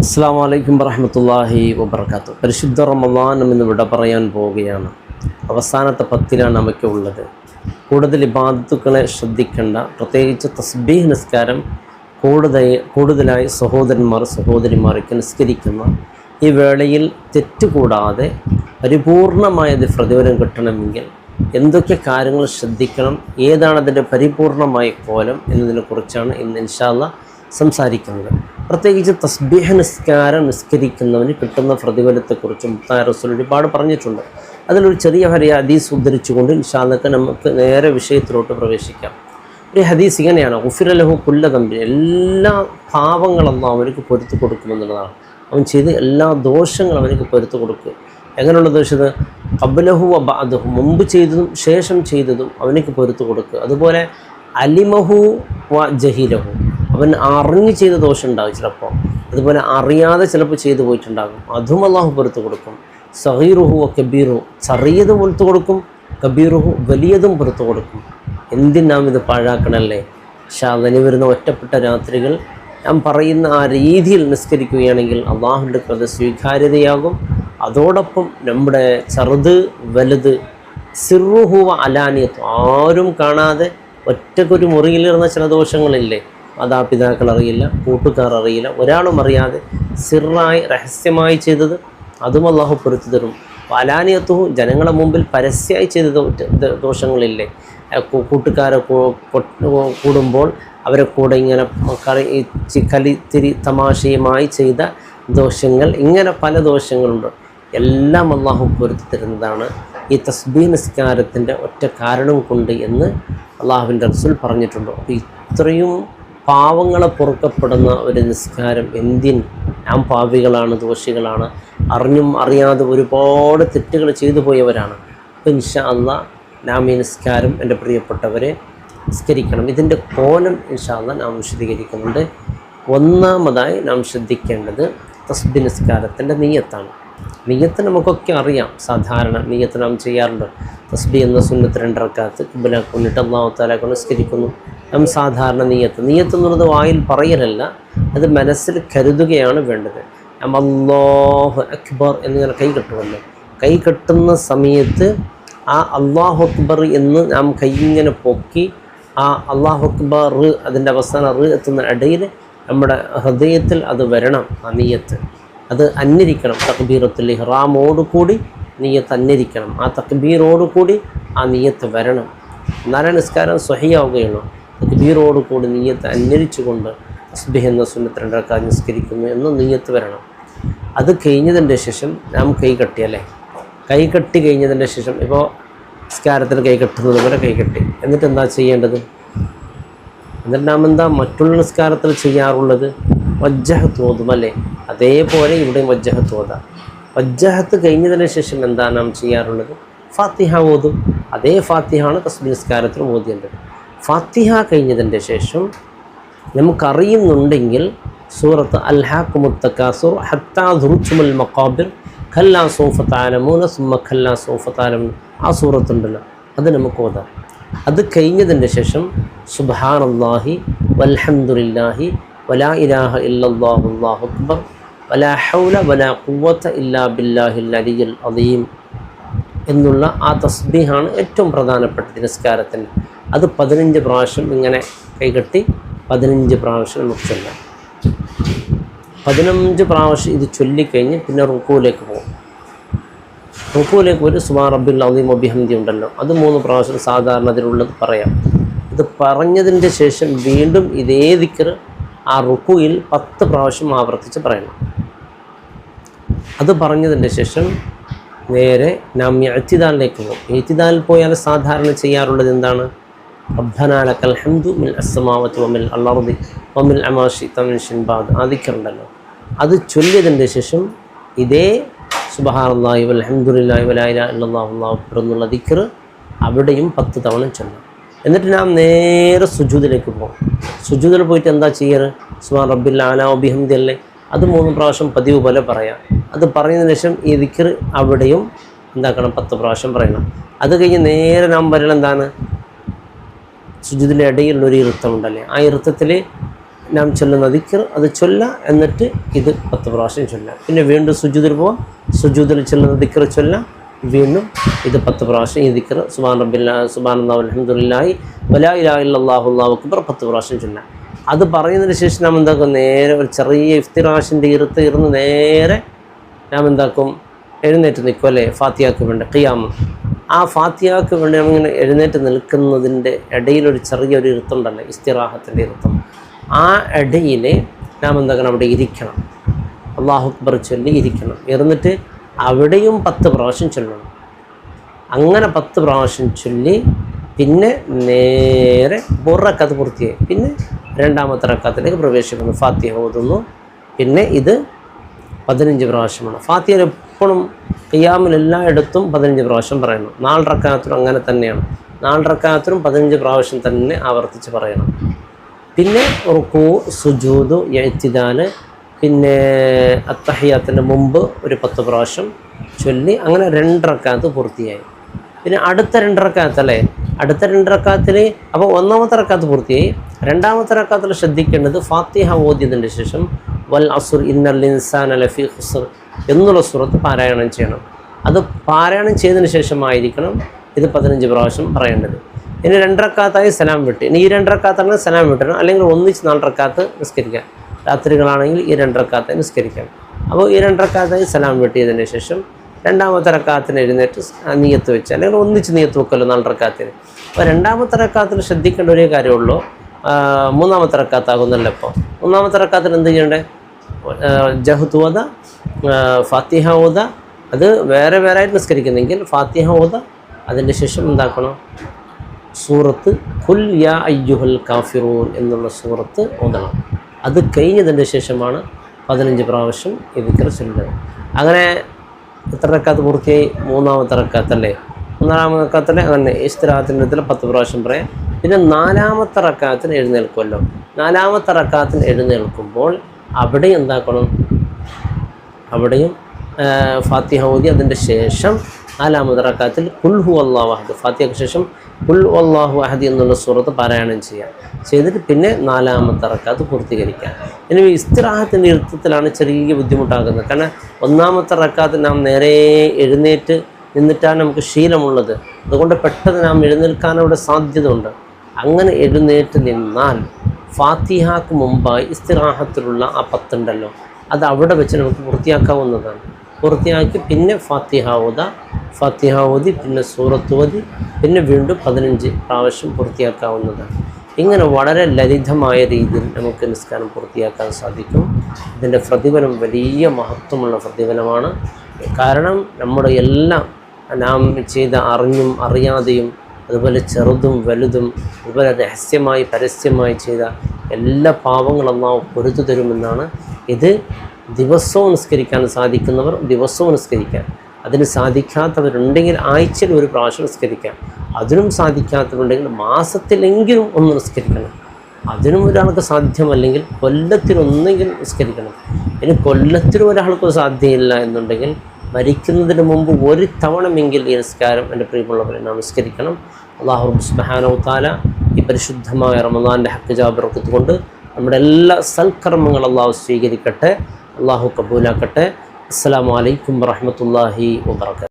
അസ്സലാമു അലൈക്കും വറഹ്മത്തുള്ളാഹി വബറകാതുഹു. പരിശുദ്ധ റമളാൻ എന്ന് വിട പറയാൻ പോവുകയാണ്. അവസാനത്തെ 10 നമുക്ക് ഉള്ളത്. കൂടുതൽ ഇബാദത്തുകളെ ശ്രദ്ധിക്കേണ്ട, പ്രത്യേകിച്ച് തസ്ബീഹ് നിസ്കാരം കൂടുതലായി സഹോദരിമാർക്ക് നിസ്കരിക്കുന്ന ഈ വേളയിൽ തെറ്റുകൂടാതെ പരിപൂർണമായത് പ്രതിഫലം കിട്ടണമെങ്കിൽ എന്തൊക്കെ കാര്യങ്ങൾ ശ്രദ്ധിക്കണം, ഏതാണ് അതിൻ്റെ പരിപൂർണമായ കോലം എന്നതിനെക്കുറിച്ചാണ് ഇന്ന് ഇൻഷാ അല്ലാഹ് സംസാരിക്കുന്നത്. പ്രത്യേകിച്ച് തസ്ബീഹ് നിസ്കരിക്കുന്നവന് കിട്ടുന്ന പ്രതിഫലത്തെക്കുറിച്ച് മുത്തായ റസൂൽ ഒരുപാട് പറഞ്ഞിട്ടുണ്ട്. അതിലൊരു ചെറിയ ഹദീസ് ഉദ്ധരിച്ചുകൊണ്ട് ഇൻഷാ അല്ലാഹ് നമുക്ക് നേരെ വിഷയത്തിലോട്ട് പ്രവേശിക്കാം. ഈ ഹദീസ് ഇങ്ങനെയാണ്: ഗുഫിറ ലഹു കുല്ല ദംബിൻ, എല്ലാ പാപങ്ങളൊന്നും അവനക്ക് പൊരുത്തു കൊടുക്കുമെന്നുള്ളതാണ്. അവൻ ചെയ്ത് എല്ലാ ദോഷങ്ങളും അവനക്ക് പൊരുത്തു കൊടുക്കുക. എങ്ങനെയുള്ള ദോഷത്? ഖബ്ലഹു വ ബഅദഹു, മുമ്പ് ചെയ്തതും ശേഷം ചെയ്തതും അവനക്ക് പൊരുത്തു കൊടുക്കുക. അതുപോലെ അലിമഹു വ ജഹിലഹു, അവൻ അറിഞ്ഞ് ചെയ്ത ദോഷം ഉണ്ടാകും ചിലപ്പോൾ, അതുപോലെ അറിയാതെ ചിലപ്പോൾ ചെയ്തു പോയിട്ടുണ്ടാകും, അതും അള്ളാഹു പൊരുത്തു കൊടുക്കും. സഗീറുഹു വ കബീറുഹു, ചെറിയതും പൊരുത്തു കൊടുക്കും, കബീറുഹു വലിയതും പൊരുത്തു കൊടുക്കും. എന്തിനാം ഇത് പാഴാക്കണല്ലേ? ഷാദനി വരുന്ന ഒറ്റപ്പെട്ട രാത്രികൾ ഞാൻ പറയുന്ന ആ രീതിയിൽ നിസ്കരിക്കുകയാണെങ്കിൽ അള്ളാഹുവിൻ്റെ അത് സ്വീകാര്യതയാകും. അതോടൊപ്പം നമ്മുടെ ചെറുത് വലുത്, സിറുഹു വ അലാനിയത്ത്, ആരും കാണാതെ ഒറ്റക്കൊരു മുറിയിലിരുന്ന ചില ദോഷങ്ങളില്ലേ, മാതാപിതാക്കൾ അറിയില്ല, കൂട്ടുകാർ അറിയില്ല, ഒരാളും അറിയാതെ സിറായി രഹസ്യമായി ചെയ്തത്, അതും അള്ളാഹു പൊരുത്തു തരും. അലാനിയത്തുഹു, ജനങ്ങളുടെ മുമ്പിൽ പരസ്യമായി ചെയ്ത ദോഷങ്ങളില്ലേ, കൂട്ടുകാരെ കൂടുമ്പോൾ അവരെ കൂടെ ഇങ്ങനെ കളിത്തിരി തമാശയുമായി ചെയ്ത ദോഷങ്ങൾ, ഇങ്ങനെ പല ദോഷങ്ങളുണ്ട്. എല്ലാം അള്ളാഹു പൊരുത്തി തരുന്നതാണ് ഈ തസ്ബീഹ് നിസ്കാരത്തിൻ്റെ ഒറ്റ കാരണം കൊണ്ട് എന്ന് അള്ളാഹുവിൻ്റെ റസൂൽ പറഞ്ഞിട്ടുണ്ട്. അപ്പോൾ ഇത്രയും പാവങ്ങളെ പൊറുക്കപ്പെടുന്ന ഒരു നിസ്കാരം എന്തിന്? നാം പാപികളാണ്, ദോഷികളാണ്, അറിഞ്ഞും അറിയാതെ ഒരുപാട് തെറ്റുകൾ ചെയ്തു പോയവരാണ്. അപ്പോൾ ഇൻഷാ അല്ലാഹ് നാം ഈ നിസ്കാരം എൻ്റെ പ്രിയപ്പെട്ടവരെ നിസ്കരിക്കണം. ഇതിൻ്റെ കോലം ഇൻഷാ അല്ലാഹ് നാം വിശദീകരിക്കുന്നുണ്ട്. ഒന്നാമതായി നാം ശ്രദ്ധിക്കേണ്ടത് തസ്ബീഹ് നിസ്കാരത്തിൻ്റെ നിയ്യത്താണ്. നിയ്യത്ത് നമുക്കൊക്കെ അറിയാം, സാധാരണ നിയ്യത്ത് നാം ചെയ്യാറുണ്ട്. തസ്ബീഹ് എന്ന സുന്നത്ത് 2 റക്അത്ത് ഖിബ്ല കൊണ്ടിട്ട് അല്ലാഹു തആല നിസ്കരിക്കുന്നു. നാം സാധാരണ നിയ്യത്ത് എന്നുള്ളത് വായിൽ പറയലല്ല, അത് മനസ്സിൽ കരുതുകയാണ് വേണ്ടത്. നാം അല്ലാഹു അക്ബർ എന്നിങ്ങനെ കൈ കെട്ടുമല്ലോ, കൈ കെട്ടുന്ന സമയത്ത് ആ അല്ലാഹു അക്ബർ എന്ന് നാം കൈ ഇങ്ങനെ പൊക്കി ആ അല്ലാഹു അക്ബർ അതിൻ്റെ അവസാന എത്തുന്ന ഇടയിൽ നമ്മുടെ ഹൃദയത്തിൽ അത് വരണം. ആ നിയ്യത്ത് അത് അന്വരിക്കണം. തക്ബീറത്തുൽ ഇഹ്റാമോടുകൂടി നിയ്യത്ത് അന്വരിക്കണം. ആ തക്ബീറോടുകൂടി ആ നിയ്യത്ത് വരണം. എന്നാലും നിസ്കാരം സ്വഹിയാവുകയുള്ളൂ. തക്ബീറോടുകൂടി നിയ്യത്ത് അന്വരിച്ചുകൊണ്ട് തസ്ബീഹ് എന്ന സുന്നത്ത് 2 റക്അത്ത് നിസ്കരിക്കുന്നു എന്ന് നിയ്യത്ത് വരണം. അത് കഴിഞ്ഞതിൻ്റെ ശേഷം നാം കൈ കെട്ടിയല്ലേ, കൈ കെട്ടി കഴിഞ്ഞതിൻ്റെ ശേഷം ഇപ്പോൾ നിസ്കാരത്തിൽ കൈ കെട്ടുന്നത് പോലെ കൈ കെട്ടി, എന്നിട്ട് എന്താ ചെയ്യേണ്ടത്? എന്നിട്ട് നാം എന്താ മറ്റുള്ള നിസ്കാരത്തിൽ ചെയ്യാറുള്ളത്? വജ്ജഹത്ത് ഓതും അല്ലേ, അതേപോലെ ഇവിടെയും വജ്ജഹത്ത് ഓതാം. വജ്ജഹത്ത് കഴിഞ്ഞതിന് ശേഷം എന്താ നാം ചെയ്യാറുള്ളത്? ഫാത്തിഹ ഓതും. അതേ ഫാത്തിഹയാണ് തസ്ബീഹ് നിസ്കാരത്തിൽ ഓതേണ്ടത്. ഫാത്തിഹ കഴിഞ്ഞതിൻ്റെ ശേഷം നമുക്കറിയുന്നുണ്ടെങ്കിൽ സൂറത്ത് അൽഹാക്കുമുത് തകാസുർ ഹത്താ ദുർച്ചുമുൽ മഖാബിർ ഖല്ലാ സൗഫ തഅലമൂന സുമ്മ ഖല്ലാ സൗഫ തഅലമൂൻ, ആ സൂറത്തുണ്ടല്ലോ, അത് നമുക്ക് ഓതാം. അത് കഴിഞ്ഞതിൻ്റെ ശേഷം സുബ്ഹാനല്ലാഹി വൽഹംദുലില്ലാഹി വലാ ഇലാഹ ഇല്ലല്ലാഹു അല്ലാഹു അക്ബർ വലാ ഹൗല വലാ ഖുവത ഇല്ലാ ബില്ലാഹിൽ അലിയ്യിൽ അദീം എന്നുള്ള ആ തസ്ബീഹാണ് ഏറ്റവും പ്രധാനപ്പെട്ട നിസ്കാരത്തിന്. അത് 15 പ്രാവശ്യം ഇങ്ങനെ കൈകെട്ടി 15 പ്രാവശ്യം നമുക്ക് ചൊല്ലാം. 15 പ്രാവശ്യം ഇത് ചൊല്ലിക്കഴിഞ്ഞ് പിന്നെ റുക്കൂലേക്ക് പോകും. റുക്കൂലേക്ക് ഒരു സുബ്ഹാന റബ്ബിൽ അദീം വബിഹംദി ഉണ്ടല്ലോ, അത് 3 പ്രാവശ്യം സാധാരണ അതിലുള്ളത് പറയാം. ഇത് പറഞ്ഞതിൻ്റെ ശേഷം വീണ്ടും ഇതേ ദിക്ർ ആ റുക്കൂയിൽ 10 പ്രാവശ്യം ആവർത്തിച്ച് പറയണം. അത് പറഞ്ഞതിൻ്റെ ശേഷം നേരെ നാം ഇഅ്തിദാലിലേക്ക് പോകും. ഇഅ്തിദാലിൽ പോയാൽ സാധാരണ ചെയ്യാറുള്ളത് എന്താണ്? റബ്ബനാ ലക്കൽ ഹംദു മിൽ അസ്സമാവാതി വമിൽ അർളി വമിൽ അമാ ശിഅ്ത മിൻ ശൈഇൻ ബഅദ്, ആ ദിക്റുണ്ടല്ലോ, അത് ചൊല്ലിയതിൻ്റെ ശേഷം ഇതേ സുബ്ഹാനല്ലാഹി വൽഹംദുലില്ലാഹി വലാ ഇലാഹ ഇല്ലല്ലാഹു അല്ലാഹു അക്ബർ എന്നുള്ള ദിക്ർ അവിടെയും 10 തവണ ചൊല്ലാം. എന്നിട്ട് നാം നേരെ സുജൂദിലേക്ക് പോകും. സുജൂദിൽ പോയിട്ട് എന്താ ചെയ്യാറ്? സുബ്ഹാന റബ്ബിൽ അഅ്ലാ വബിഹംദി അല്ലേ, അത് 3 പ്രാവശ്യം പതിവ് പോലെ പറയാം. അത് പറഞ്ഞതിന് ശേഷം ഈ ദിക്ർ അവിടെയും എന്താക്കണം? 10 പ്രാവശ്യം പറയണം. അത് കഴിഞ്ഞ് നേരെ നാം പറയണം എന്താണ്? സുജൂദിൻ്റെ ഇടയിലുള്ളൊരു ഇരുത്തമുണ്ടല്ലേ, ആ ഇരുത്തത്തിൽ നാം ചൊല്ലുന്ന ദിക്ർ അത് ചൊല്ല, എന്നിട്ട് ഇത് 10 പ്രാവശ്യം ചൊല്ല. പിന്നെ വീണ്ടും സുജൂദിൽ പോവാം, സുജൂദിൽ ചൊല്ലുന്ന ദിക്ർ ചൊല്ല, വീണ്ടും ഇത് 10 പ്രാവശ്യം ഈ ദിക്ർ സുബ്ഹാനല്ലാഹി അൽഹംദുലില്ലാഹി വലാ ഇലാഹ ഇല്ലല്ലാഹു അല്ലാഹു അക്ബർ 10 പ്രാവശ്യം ചൊല്ല. അത് പറയുന്നതിന് ശേഷം നാം എന്താക്കും, നേരെ ഒരു ചെറിയ ഇഫ്തിറാഷിൻ്റെ ഇരുന്ന് നേരെ നാം എന്താക്കും, എഴുന്നേറ്റ് നിൽക്കും അല്ലേ, ഫാത്തിഹയ്ക്ക് വേണ്ടി ഖിയാം. ആ ഫാത്തിഹയ്ക്ക് വേണ്ടി നമ്മളിങ്ങനെ എഴുന്നേറ്റ് നിൽക്കുന്നതിൻ്റെ ഇടയിലൊരു ചെറിയൊരു ഇരുത്തുണ്ടല്ലോ, ഇസ്തിറാഹത്തിൻ്റെ ഇരുത്തം. ആ ഇടയിൽ നാം എന്താക്കണം, അവിടെ ഇരിക്കണം, അല്ലാഹു അക്ബർ ചൊല്ലി ഇരിക്കണം. ഇരുന്നിട്ട് അവിടെയും 10 പ്രാവശ്യം ചൊല്ലണം. അങ്ങനെ 10 പ്രാവശ്യം ചൊല്ലി പിന്നെ നേരെ റക്അത്ത് പൂർത്തിയായി. പിന്നെ രണ്ടാമത്തെ റക്അത്തിലേക്ക് പ്രവേശിക്കുന്നു, ഫാത്തിഹ ഓതുന്നു. പിന്നെ ഇത് 15 പ്രാവശ്യമാണ്. ഫാത്തിഹ എപ്പോഴും ഖിയാമിൽ എല്ലായിടത്തും 15 പ്രാവശ്യം പറയണം. 4 റക്അത്തിനും അങ്ങനെ തന്നെയാണ്. 4 റക്അത്തിനും 15 പ്രാവശ്യം തന്നെ ആവർത്തിച്ച് പറയണം. പിന്നെ റുക്കൂ, സുജൂദ്, ഇഅ്തിദാൽ, പിന്നെ അത്തഹിയാത്തിൻ്റെ മുമ്പ് ഒരു 10 പ്രാവശ്യം ചൊല്ലി അങ്ങനെ 2 റക്അത്ത് പൂർത്തിയായി. പിന്നെ അടുത്ത 2 റക്അത്ത് അല്ലേ, അടുത്ത 2 റക്അത്തിൽ അപ്പോൾ ഒന്നാമത്തെ റക്അത്ത് പൂർത്തിയായി. രണ്ടാമത്തെ റക്അത്തിൽ ശ്രദ്ധിക്കേണ്ടത് ഫാത്തിഹ ഓതിയതിൻ്റെ ശേഷം വൽ അസ്ർ ഇന്നൽ ഇൻസാന ലഫീ ഖുസ്ർ എന്നുള്ള സൂറത്ത് പാരായണം ചെയ്യണം. അത് പാരായണം ചെയ്തതിന് ശേഷമായിരിക്കണം ഇത് 15 പ്രാവശ്യം പറയേണ്ടത്. ഇനി 2 റക്അത്തായി സലാം വിട്ട്, ഇനി ഈ 2 റക്അത്താണ് സലാം വിട്ടണം, അല്ലെങ്കിൽ ഒന്നിച്ച് 4 റക്അത്ത് നിസ്കരിക്കാം. രാത്രികളാണെങ്കിൽ ഈ 2 റക്അത്ത് നിസ്കരിക്കാം. അപ്പോൾ ഈ 2 റക്അത്തായി സലാം വെട്ടിയതിന് ശേഷം രണ്ടാമത്തെ റക്അത്തിന് എഴുന്നേറ്റ് നിയത്ത് വെച്ച്, അല്ലെങ്കിൽ ഒന്നിച്ച് നിയത്ത് വെക്കല്ലോ 4 റക്അത്തിന്. അപ്പോൾ രണ്ടാമത്തെ റക്അത്തിൽ ശ്രദ്ധിക്കേണ്ട ഒരേ കാര്യമുള്ളൂ, മൂന്നാമത്തെ റക്അത്താകുന്നല്ലോ. ഇപ്പോൾ മൂന്നാമത്തെ റക്അത്തിന് എന്ത് ചെയ്യണ്ടേ, ജഹ്ദ് ഓത, ഫാത്തിഹ ഓത. അത് വേറെ വേറെ ആയിട്ട് നിസ്കരിക്കുന്നെങ്കിൽ ഫാത്തിഹ ഓത, അതിൻ്റെ ശേഷം എന്താക്കണം, സൂറത്ത് ഖുൽ യാ അയ്യുഹൽ കാഫിറൂൻ എന്നുള്ള സൂറത്ത് ഓതണം. അത് കഴിഞ്ഞതിൻ്റെ ശേഷമാണ് 15 പ്രാവശ്യം ഈ ദിക്ർ ചൊല്ലുന്നത്. അങ്ങനെ എത്ര റക്അത്ത് പൂർത്തിയായി, മൂന്നാമത്തെ റക്അത്തല്ലേ. മൂന്നാമത്തെ റക്അത്തിലെ തന്നെ ഇസ്തിറാഹത്തിൻ്റെ 10 പ്രാവശ്യം പറയാം. പിന്നെ 4-ാമത്തെ റക്അത്തിന് എഴുന്നേൽക്കുമല്ലോ. 4-ാമത്തെ റക്അത്തിന് എഴുന്നേൽക്കുമ്പോൾ അവിടെ എന്താക്കണം, അവിടെയും ഫാത്തിഹ ഓതി അതിൻ്റെ ശേഷം 4-ാമത്തെ റക്അത്തിൽ ഖുൽ ഹുവല്ലാഹു അഹദ്, ഫാത്തിഹയ്ക്ക് ശേഷം ഖുൽ ഹുവല്ലാഹു അഹദ് എന്നുള്ള സൂറത്ത് പാരായണം ചെയ്തിട്ട് പിന്നെ 4-ാമത്തെ റക്അത്ത് പൂർത്തീകരിക്കുക. ഇനി ഇസ്തിറാഹത്തിൻ്റെ ഇരുത്തത്തിലാണ് ചെറിയ ബുദ്ധിമുട്ടാകുന്നത്. കാരണം 1-ാമത്തെ റക്അത്ത് നാം നേരെ എഴുന്നേറ്റ് നിന്നിട്ടാണ് നമുക്ക് ശീലമുള്ളത്. അതുകൊണ്ട് പെട്ടെന്ന് നാം എഴുന്നേൽക്കാനവിടെ സാധ്യത ഉണ്ട്. അങ്ങനെ എഴുന്നേറ്റ് നിന്നാൽ ഫാത്തിഹയ്ക്ക് മുമ്പായി ഇസ്തിറാഹത്തിലുള്ള ആ 10 ഉണ്ടല്ലോ, അത് അവിടെ വെച്ച് നമുക്ക് പൂർത്തിയാക്കാവുന്നതാണ്. പൂർത്തിയാക്കി പിന്നെ ഫാത്തിഹ ഓതി പിന്നെ സൂറത്ത് ഓതി പിന്നെ വീണ്ടും 15 പ്രാവശ്യം പൂർത്തിയാക്കാവുന്നതാണ്. ഇങ്ങനെ വളരെ ലളിതമായ രീതിയിൽ നമുക്ക് നിസ്കാരം പൂർത്തിയാക്കാൻ സാധിക്കും. ഇതിൻ്റെ പ്രതിഫലം വലിയ മഹത്വമുള്ള പ്രതിഫലമാണ്. കാരണം നമ്മുടെ എല്ലാം നാം ചെയ്ത അറിഞ്ഞും അറിയാതെയും, അതുപോലെ ചെറുതും വലുതും, അതുപോലെ രഹസ്യമായി പരസ്യമായി ചെയ്ത എല്ലാ പാവങ്ങളും അല്ലാഹു പൊറുത്തു തരുമെന്നാണ്. ഇത് ദിവസവും നിസ്കരിക്കാൻ സാധിക്കുന്നവർ ദിവസവും നിസ്കരിക്കാൻ, അതിന് സാധിക്കാത്തവരുണ്ടെങ്കിൽ ആഴ്ചയിൽ 1 പ്രാവശ്യം നിസ്കരിക്കാം. അതിനും സാധിക്കാത്തവരുണ്ടെങ്കിൽ മാസത്തിലെങ്കിലും 1 നിസ്കരിക്കണം. അതിനും ഒരാൾക്ക് സാധ്യമല്ലെങ്കിൽ കൊല്ലത്തിലൊന്നെങ്കിലും നിസ്കരിക്കണം. ഇനി കൊല്ലത്തിനും ഒരാൾക്ക് സാധ്യമില്ല എന്നുണ്ടെങ്കിൽ മരിക്കുന്നതിന് മുമ്പ് 1 തവണമെങ്കിൽ ഈ നിസ്കാരം എൻ്റെ പ്രിയമുള്ളവരെ നാം നിസ്കരിക്കണം. അല്ലാഹു സുബ്ഹാനഹു വ തആല ഈ പരിശുദ്ധമായ റമദാൻ്റെ ഹക്ക് ജാബറക്കത്ത് കൊണ്ട് നമ്മുടെ എല്ലാ സൽക്കർമ്മങ്ങൾ അല്ലാഹു സ്വീകരിക്കട്ടെ, അല്ലാഹു കബൂലാക്കട്ടെ. അസ്സലാമു അലൈക്കും വറഹ്മത്തുള്ളാഹി വബറകാതുഹു.